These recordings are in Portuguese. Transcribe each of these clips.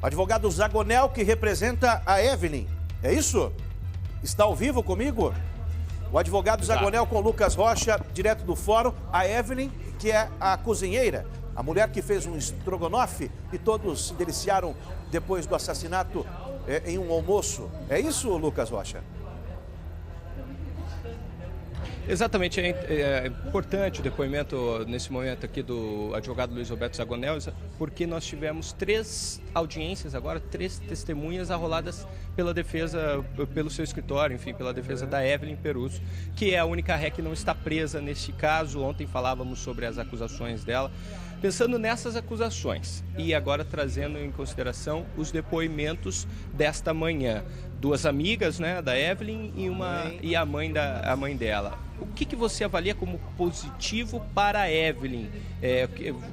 Advogado Zagonel, que representa a Evelyn. É isso? Está ao vivo comigo? O advogado Zagonel com Lucas Rocha, direto do fórum. A Evelyn, que é a cozinheira, a mulher que fez um estrogonofe e todos se deliciaram depois do assassinato em um almoço. É isso, Lucas Rocha? Exatamente, é importante o depoimento nesse momento aqui do advogado Luiz Roberto Zagonel, porque nós tivemos 3 audiências agora, 3 testemunhas arroladas pela defesa, pelo seu escritório, enfim, pela defesa da Evelyn Peruso, que é a única ré que não está presa neste caso. Ontem falávamos sobre as acusações dela. Pensando nessas acusações e agora trazendo em consideração os depoimentos desta manhã, 2 amigas, né, da Evelyn e a mãe dela. O que você avalia como positivo para a Evelyn?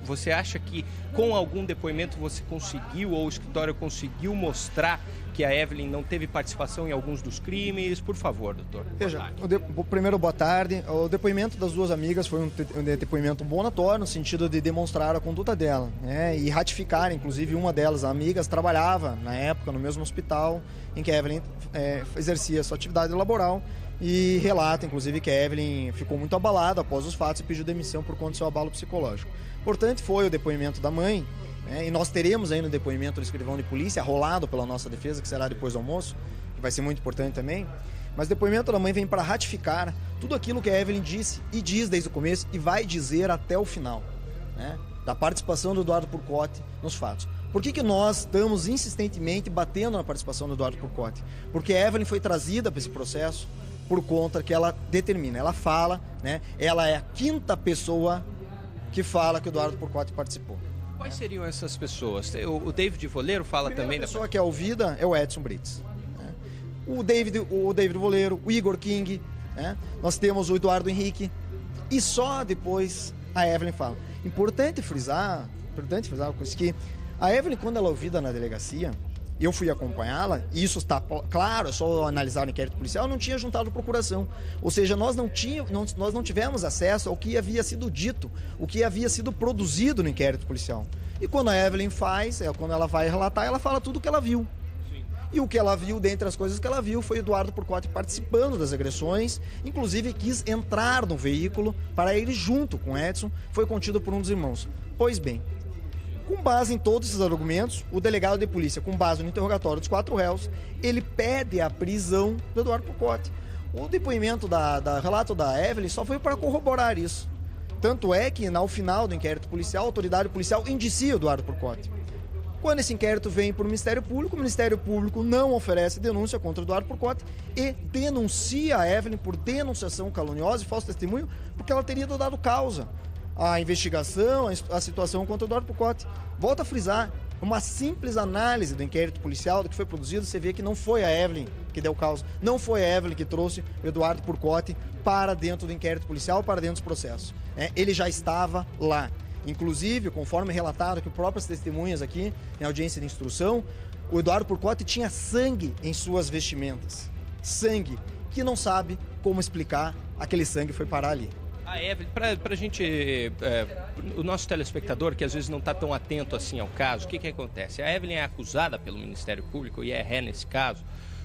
Você acha que com algum depoimento você conseguiu, ou o escritório conseguiu mostrar que a Evelyn não teve participação em alguns dos crimes? Por favor, doutor. Veja, primeiro, boa tarde. O depoimento das 2 amigas foi um depoimento bonatório, no sentido de demonstrar a conduta dela, né, e ratificar, inclusive, uma delas, amigas, trabalhava na época no mesmo hospital em que a Evelyn exercia sua atividade laboral, e relata, inclusive, que a Evelyn ficou muito abalada após os fatos e pediu demissão por conta do seu abalo psicológico. Portanto, foi o depoimento da mãe, e nós teremos ainda o depoimento do escrivão de polícia, rolado pela nossa defesa, que será depois do almoço, que vai ser muito importante também. Mas o depoimento da mãe vem para ratificar tudo aquilo que a Evelyn disse e diz desde o começo e vai dizer até o final, né, da participação do Eduardo Porcotti nos fatos. Por que nós estamos insistentemente batendo na participação do Eduardo Porcotti? Porque a Evelyn foi trazida para esse processo por conta que ela determina, ela fala, né, ela é a 5ª pessoa que fala que o Eduardo Porcotti participou. Quais seriam essas pessoas? O David Voleiro fala também... A pessoa que é ouvida é o Edson Brits, né? O David Voleiro, o Igor King, né? Nós temos o Eduardo Henrique, e só depois a Evelyn fala. Importante frisar que a Evelyn, quando ela é ouvida na delegacia, eu fui acompanhá-la, e isso está claro, é só analisar o inquérito policial, não tinha juntado procuração. Ou seja, nós não tivemos acesso ao que havia sido dito, o que havia sido produzido no inquérito policial. E quando a Evelyn quando ela vai relatar, ela fala tudo o que ela viu. Sim. E o que ela viu, dentre as coisas que ela viu, foi Eduardo Porcotti participando das agressões, inclusive quis entrar no veículo para ir junto com Edson, foi contido por um dos irmãos. Pois bem, com base em todos esses argumentos, o delegado de polícia, com base no interrogatório dos 4 réus, ele pede a prisão do Eduardo Porcotti. O depoimento relato da Evelyn só foi para corroborar isso. Tanto é que, ao final do inquérito policial, a autoridade policial indicia o Eduardo Porcotti. Quando esse inquérito vem para o Ministério Público não oferece denúncia contra o Eduardo Porcotti e denuncia a Evelyn por denunciação caluniosa e falso testemunho, porque ela teria dado causa à investigação, à situação contra o Eduardo Porcotti. Volto a frisar, uma simples análise do inquérito policial, do que foi produzido, você vê que não foi a Evelyn que deu causa, não foi a Evelyn que trouxe o Eduardo Porcotti para dentro do inquérito policial, para dentro dos processos. Ele já estava lá. Inclusive, conforme relatado que próprias testemunhas aqui, em audiência de instrução, o Eduardo Porcotti tinha sangue em suas vestimentas. Sangue, que não sabe como explicar aquele sangue foi parar ali. A Evelyn, para a gente, o nosso telespectador que às vezes não está tão atento assim ao caso, o que acontece? A Evelyn é acusada pelo Ministério Público, e é ré nesse caso,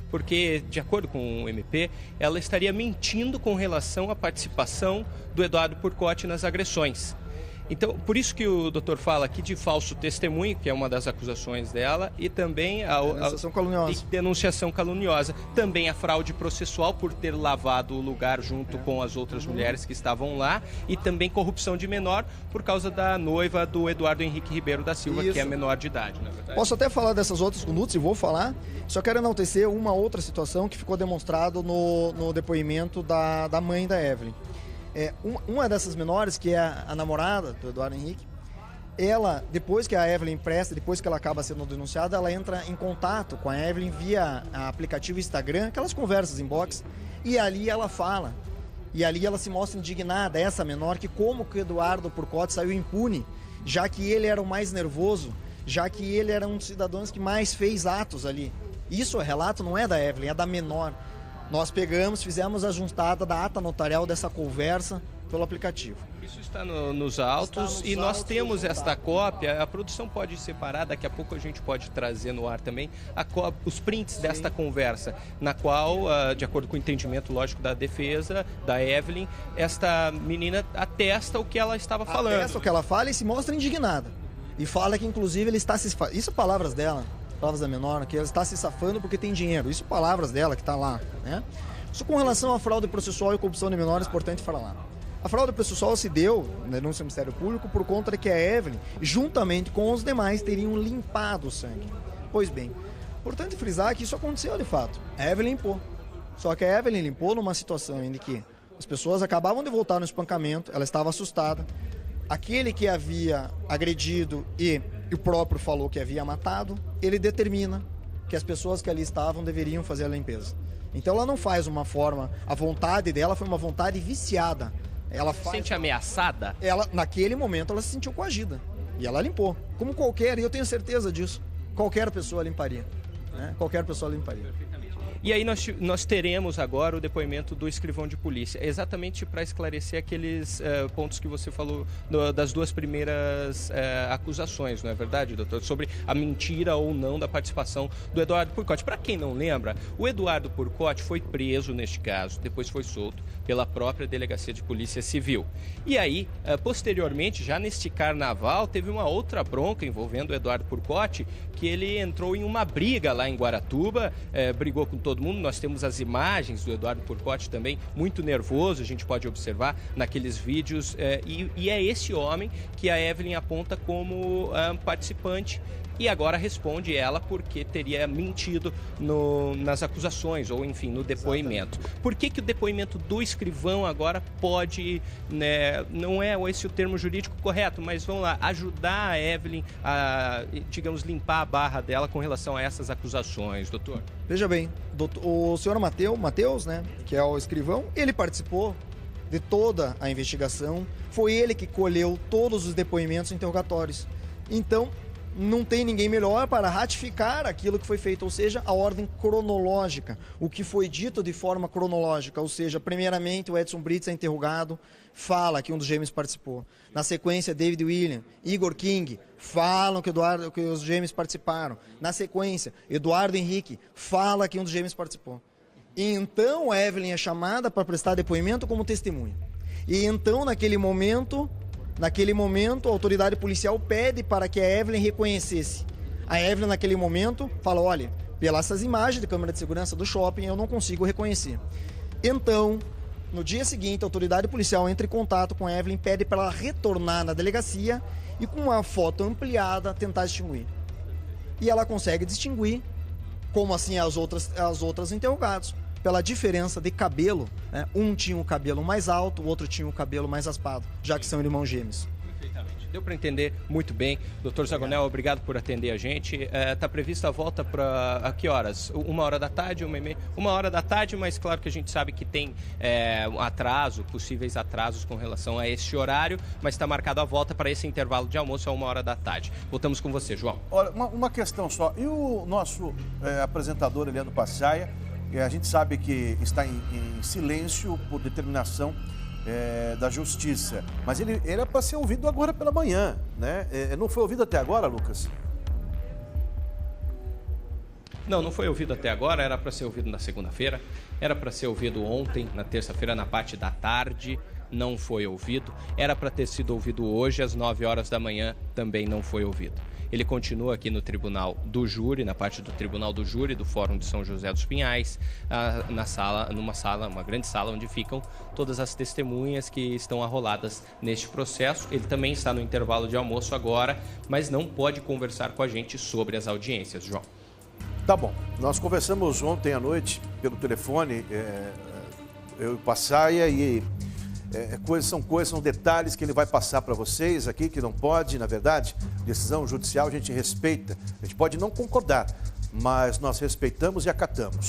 porque, de acordo com o MP, ela estaria mentindo com relação à participação do Eduardo Porcotti nas agressões. Então, por isso que o doutor fala aqui de falso testemunho, que é uma das acusações dela, e também a denunciação caluniosa. Também a fraude processual por ter lavado o lugar junto com as outras mulheres que estavam lá, e também corrupção de menor por causa da noiva do Eduardo Henrique Ribeiro da Silva, que é menor de idade, na verdade. Posso até falar dessas outras condutas, e vou falar, só quero enaltecer uma outra situação que ficou demonstrado no depoimento da mãe da Evelyn. Uma dessas menores, que é a namorada do Eduardo Henrique, ela, depois que a Evelyn presta, depois que ela acaba sendo denunciada, ela entra em contato com a Evelyn via aplicativo Instagram, aquelas conversas inbox, e ali ela fala, e ali ela se mostra indignada, essa menor, que como que o Eduardo Porcotti saiu impune, já que ele era o mais nervoso, já que ele era um dos cidadãos que mais fez atos ali. Isso, o relato não é da Evelyn, é da menor. Nós pegamos, fizemos a juntada da ata notarial dessa conversa pelo aplicativo. Isso está nos autos e nós temos esta cópia. A produção pode separar, daqui a pouco a gente pode trazer no ar também os prints desta conversa, na qual, de acordo com o entendimento lógico da defesa, da Evelyn, esta menina atesta o que ela estava falando. Atesta o que ela fala e se mostra indignada. E fala que, inclusive, ele está se... Isso palavras dela, palavras da menor, que ela está se safando porque tem dinheiro. Isso palavras dela que está lá, né? Isso com relação à fraude processual e corrupção de menores, importante falar lá. A fraude processual se deu na denúncia do Ministério Público por conta de que a Evelyn, juntamente com os demais, teriam limpado o sangue. Pois bem, importante frisar que isso aconteceu de fato. A Evelyn limpou. Só que a Evelyn limpou numa situação em que as pessoas acabavam de voltar no espancamento, ela estava assustada. Aquele que havia agredido e o próprio falou que havia matado, ele determina que as pessoas que ali estavam deveriam fazer a limpeza. Então ela não faz uma forma, a vontade dela foi uma vontade viciada. Ela se sente ameaçada? Naquele momento ela se sentiu coagida e ela limpou, como qualquer, e eu tenho certeza disso, qualquer pessoa limparia, né? Qualquer pessoa limparia. E aí nós teremos agora o depoimento do escrivão de polícia, exatamente para esclarecer aqueles pontos que você falou das duas primeiras acusações, não é verdade, doutor? Sobre a mentira ou não da participação do Eduardo Purcotti. Para quem não lembra, o Eduardo Purcotti foi preso neste caso, depois foi solto pela própria Delegacia de Polícia Civil. E aí, posteriormente, já neste carnaval, teve uma outra bronca envolvendo o Eduardo Purcotti, que ele entrou em uma briga lá em Guaratuba, brigou com todo mundo. Nós temos as imagens do Eduardo Purcotti também, muito nervoso, a gente pode observar naqueles vídeos, e é esse homem que a Evelyn aponta como participante. E agora responde ela porque teria mentido nas acusações, ou enfim, no depoimento. Exatamente. Por que o depoimento do escrivão agora pode, né, não é esse o termo jurídico correto, mas vamos lá, ajudar a Evelyn a, digamos, limpar a barra dela com relação a essas acusações, doutor? Veja bem, o senhor Matheus, né, que é o escrivão, ele participou de toda a investigação, foi ele que colheu todos os depoimentos interrogatórios. Então, não tem ninguém melhor para ratificar aquilo que foi feito, ou seja, a ordem cronológica, o que foi dito de forma cronológica, ou seja, primeiramente o Edson Brits é interrogado, fala que um dos gêmeos participou. Na sequência, David William, Igor King, falam que os gêmeos participaram. Na sequência, Eduardo Henrique fala que um dos gêmeos participou. E então a Evelyn é chamada para prestar depoimento como testemunha. E então, naquele momento, a autoridade policial pede para que a Evelyn reconhecesse. A Evelyn, naquele momento, fala, olha, pelas essas imagens de câmera de segurança do shopping, eu não consigo reconhecer. Então, no dia seguinte, a autoridade policial entra em contato com a Evelyn, pede para ela retornar na delegacia e, com uma foto ampliada, tentar distinguir. E ela consegue distinguir, como assim as outras interrogadas, pela diferença de cabelo, né? Um tinha o cabelo mais alto, o outro tinha o cabelo mais raspado, já que são irmãos gêmeos. Perfeitamente. Deu para entender muito bem. Doutor Zagonel, obrigado por atender a gente. Está prevista a volta para a que horas? 1h da tarde, 1h30? 1h da tarde, mas claro que a gente sabe que tem um atraso, possíveis atrasos com relação a esse horário, mas está marcado a volta para esse intervalo de almoço a 1h da tarde. Voltamos com você, João. Olha, uma questão só. E o nosso apresentador, Eliano Passaia, a gente sabe que está em silêncio por determinação da justiça, mas ele era para ser ouvido agora pela manhã, né? Não foi ouvido até agora, Lucas? Não foi ouvido até agora, era para ser ouvido na segunda-feira, era para ser ouvido ontem, na terça-feira, na parte da tarde, não foi ouvido, era para ter sido ouvido hoje às 9h da manhã, também não foi ouvido. Ele continua aqui no Tribunal do Júri, na parte do Tribunal do Júri do Fórum de São José dos Pinhais, uma grande sala onde ficam todas as testemunhas que estão arroladas neste processo. Ele também está no intervalo de almoço agora, mas não pode conversar com a gente sobre as audiências, João. Tá bom. Nós conversamos ontem à noite pelo telefone, eu e o Passaia, e são detalhes que ele vai passar para vocês aqui, que não pode, na verdade, decisão judicial a gente respeita. A gente pode não concordar, mas nós respeitamos e acatamos.